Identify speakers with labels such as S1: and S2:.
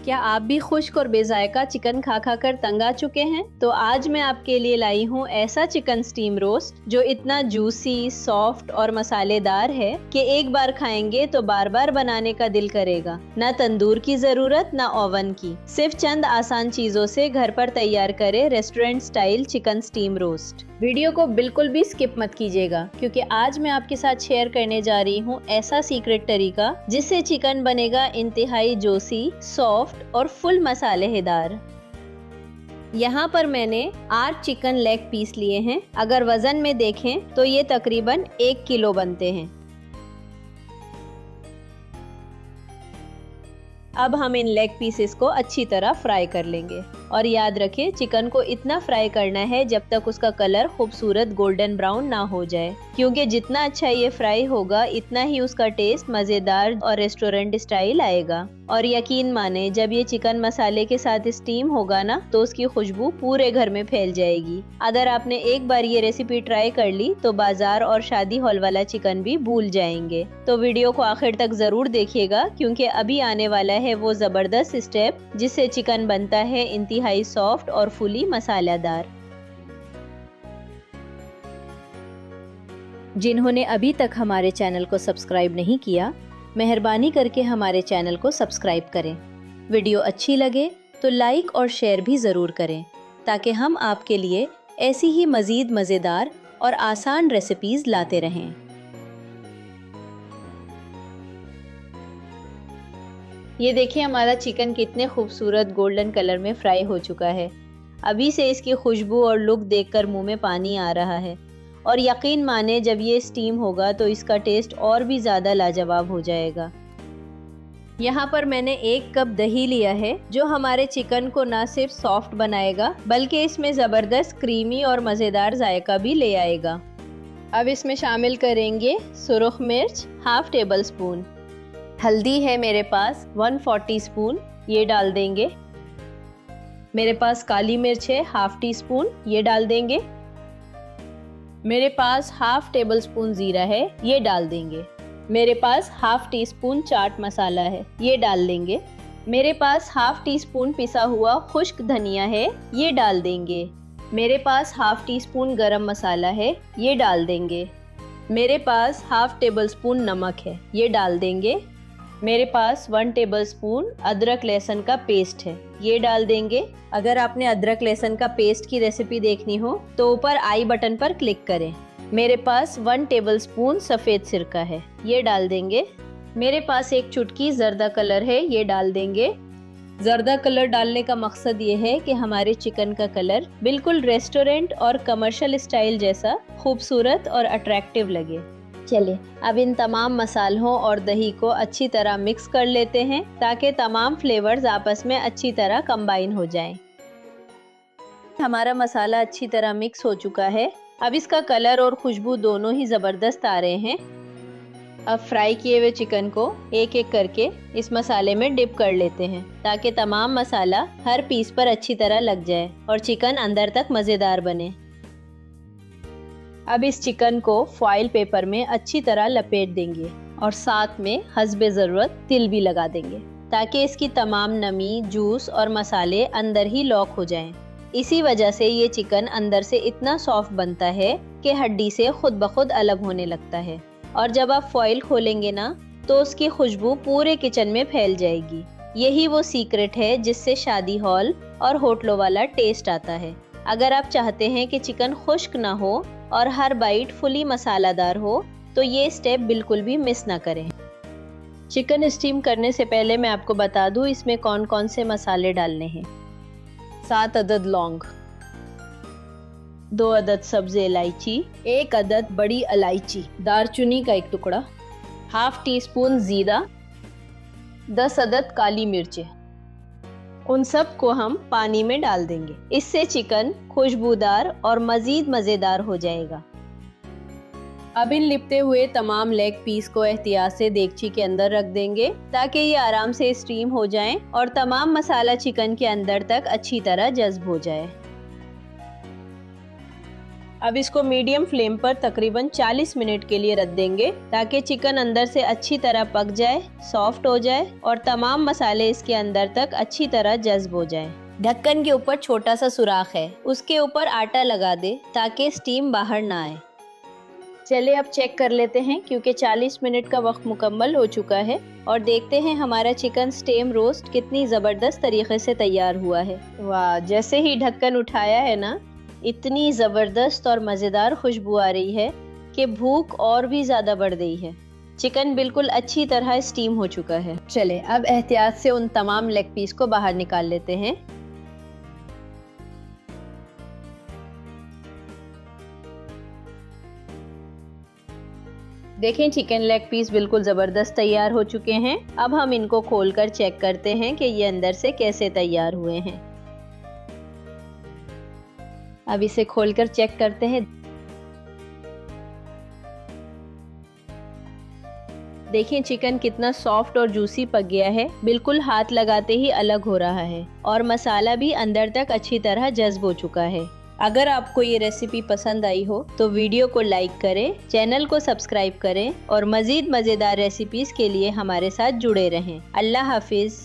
S1: क्या आप भी खुश्क और बेजायका चिकन खा खा कर तंग आ चुके हैं? तो आज मैं आपके लिए लाई हूँ ऐसा चिकन स्टीम रोस्ट जो इतना जूसी, सॉफ्ट और मसालेदार है कि एक बार खाएंगे तो बार बार बनाने का दिल करेगा। न तंदूर की जरूरत न ओवन की, सिर्फ चंद आसान चीजों से घर पर तैयार करें restaurant style chicken steam roast. Video को बिल्कुल भी स्किप मत कीजिएगा क्योंकि आज मैं आपके साथ शेयर करने जा रही हूँ ऐसा सीक्रेट तरीका जिससे चिकन बनेगा इंतहाई जूसी, सॉफ्ट और फुल मसालेदार। यहाँ पर मैंने 8 चिकन लेग पीस लिए हैं। अगर वजन में देखें तो ये तकरीबन 1 किलो बनते हैं। अब हम इन लेग पीसेस को अच्छी तरह फ्राई कर लेंगे और याद रखें चिकन को इतना फ्राई करना है जब तक उसका कलर खूबसूरत गोल्डन ब्राउन ना हो जाए, क्योंकि जितना अच्छा ये फ्राई होगा इतना ही उसका टेस्ट मज़ेदार और रेस्टोरेंट स्टाइल आएगा। और यकीन माने जब ये चिकन मसाले के साथ स्टीम होगा ना तो उसकी खुशबू पूरे घर में फैल जाएगी। अगर आपने एक बार ये रेसिपी ट्राई कर ली तो बाजार और शादी हॉल वाला चिकन भी भूल जाएंगे। तो वीडियो को आखिर तक जरूर देखिएगा क्योंकि अभी आने वाला है वो जबरदस्त स्टेप जिससे चिकन बनता है इंतहाई सॉफ्ट और फुली मसालेदार। जिन्होंने अभी तक हमारे चैनल को सब्सक्राइब नहीं किया, मेहरबानी करके हमारे चैनल को सब्सक्राइब करें। वीडियो अच्छी लगे तो लाइक और शेयर भी ज़रूर करें ताकि हम आपके लिए ऐसी ही मज़ीद मज़ेदार और आसान रेसिपीज़ लाते रहें। ये देखिए हमारा चिकन कितने खूबसूरत गोल्डन कलर में फ्राई हो चुका है। अभी से इसकी खुशबू और लुक देखकर मुंह में पानी आ रहा है और यकीन माने जब ये स्टीम होगा तो इसका टेस्ट और भी ज़्यादा लाजवाब हो जाएगा। यहाँ पर मैंने 1 कप दही लिया है जो हमारे चिकन को ना सिर्फ सॉफ्ट बनाएगा बल्कि इसमें ज़बरदस्त क्रीमी और मज़ेदार जायका भी ले आएगा। अब इसमें शामिल करेंगे सुरख मिर्च ½ टेबल स्पून, हल्दी है मेरे पास 1/4 स्पून, ये डाल देंगे। मेरे पास काली मिर्च है ½ टी स्पून, ये डाल देंगे। मेरे पास ½ टेबल स्पून जीरा है, ये डाल देंगे। मेरे पास ½ टी स्पून चाट मसाला है, ये डाल देंगे। मेरे पास ½ टी स्पून पिसा हुआ खुश्क धनिया है, ये डाल देंगे। मेरे पास ½ टी स्पून गरम मसाला है, ये डाल देंगे। मेरे पास ½ टेबल स्पून नमक है, ये डाल देंगे। मेरे पास 1 टेबल स्पून अदरक लहसुन का पेस्ट है, ये डाल देंगे। अगर आपने अदरक लहसुन का पेस्ट की रेसिपी देखनी हो तो ऊपर आई बटन पर क्लिक करें। मेरे पास 1 टेबल स्पून सफ़ेद सिरका है, ये डाल देंगे। मेरे पास 1 चुटकी जर्दा कलर है, ये डाल देंगे। जर्दा कलर डालने का मकसद ये है कि हमारे चिकन का कलर बिल्कुल रेस्टोरेंट और कमर्शियल स्टाइल जैसा खूबसूरत और अट्रैक्टिव लगे। चलिए अब इन तमाम मसालों और दही को अच्छी तरह मिक्स कर लेते हैं ताकि तमाम फ्लेवर्स आपस में अच्छी तरह कंबाइन हो जाएं। हमारा मसाला अच्छी तरह मिक्स हो चुका है। अब इसका कलर और खुशबू दोनों ही ज़बरदस्त आ रहे हैं। अब फ्राई किए हुए चिकन को एक एक करके इस मसाले में डिप कर लेते हैं ताकि तमाम मसाला हर पीस पर अच्छी तरह लग जाए और चिकन अंदर तक मज़ेदार बने। अब इस चिकन को फॉइल पेपर में अच्छी तरह लपेट देंगे और साथ में हस्बे ज़रूरत तिल भी लगा देंगे ताकि इसकी तमाम नमी, जूस और मसाले अंदर ही लॉक हो जाएं। इसी वजह से ये चिकन अंदर से इतना सॉफ्ट बनता है कि हड्डी से खुद ब खुद अलग होने लगता है और जब आप फॉइल खोलेंगे ना तो उसकी खुशबू पूरे किचन में फैल जाएगी। यही वो सीक्रेट है जिससे शादी हॉल और होटलों वाला टेस्ट आता है। अगर आप चाहते हैं कि चिकन खुश्क ना हो और हर बाइट फुली मसालादार हो तो ये स्टेप बिल्कुल भी मिस ना करें। चिकन स्टीम करने से पहले मैं आपको बता दूं इसमें कौन कौन से मसाले डालने हैं। 7 अदद लौंग, 2 अदद सब्ज़ इलायची, 1 अदद बड़ी इलायची, दारचीनी का 1 टुकड़ा, ½ टी स्पून जीरा, 10 अदद काली मिर्चें। उन सब को हम पानी में डाल देंगे। इससे चिकन खुशबूदार और मज़ीद मज़ेदार हो जाएगा। अब इन लिपटे हुए तमाम लेग पीस को एहतियात से देगची के अंदर रख देंगे ताकि ये आराम से स्टीम हो जाएं और तमाम मसाला चिकन के अंदर तक अच्छी तरह जज्ब हो जाए। अब इसको मीडियम फ्लेम पर तकरीबन 40 मिनट के लिए रख देंगे ताकि चिकन अंदर से अच्छी तरह पक जाए, सॉफ्ट हो जाए और तमाम मसाले इसके अंदर तक अच्छी तरह जज्ब हो जाए। ढक्कन के ऊपर छोटा सा सुराख है, उसके ऊपर आटा लगा दे ताकि स्टीम बाहर ना आए। चले अब चेक कर लेते हैं क्योंकि 40 मिनट का वक्त मुकम्मल हो चुका है और देखते हैं हमारा चिकन स्टेम रोस्ट कितनी ज़बरदस्त तरीके से तैयार हुआ है। वाह, जैसे ही ढक्कन उठाया है ना, इतनी ज़बरदस्त और मज़ेदार खुशबू आ रही है कि भूख और भी ज़्यादा बढ़ गई है। चिकन बिल्कुल अच्छी तरह स्टीम हो चुका है। चले अब एहतियात से उन तमाम लेग पीस को बाहर निकाल लेते हैं। देखें, चिकन लेग पीस बिल्कुल ज़बरदस्त तैयार हो चुके हैं। अब हम इनको खोलकर चेक करते हैं कि ये अंदर से कैसे तैयार हुए हैं। अब इसे खोलकर चेक करते हैं। देखें चिकन कितना सॉफ्ट और जूसी पक गया है, बिल्कुल हाथ लगाते ही अलग हो रहा है और मसाला भी अंदर तक अच्छी तरह जज्ब हो चुका है। अगर आपको ये रेसिपी पसंद आई हो तो वीडियो को लाइक करें, चैनल को सब्सक्राइब करें और मज़ीद मज़ेदार रेसिपीज़ के लिए हमारे साथ जुड़े रहें। अल्लाह हाफिज़।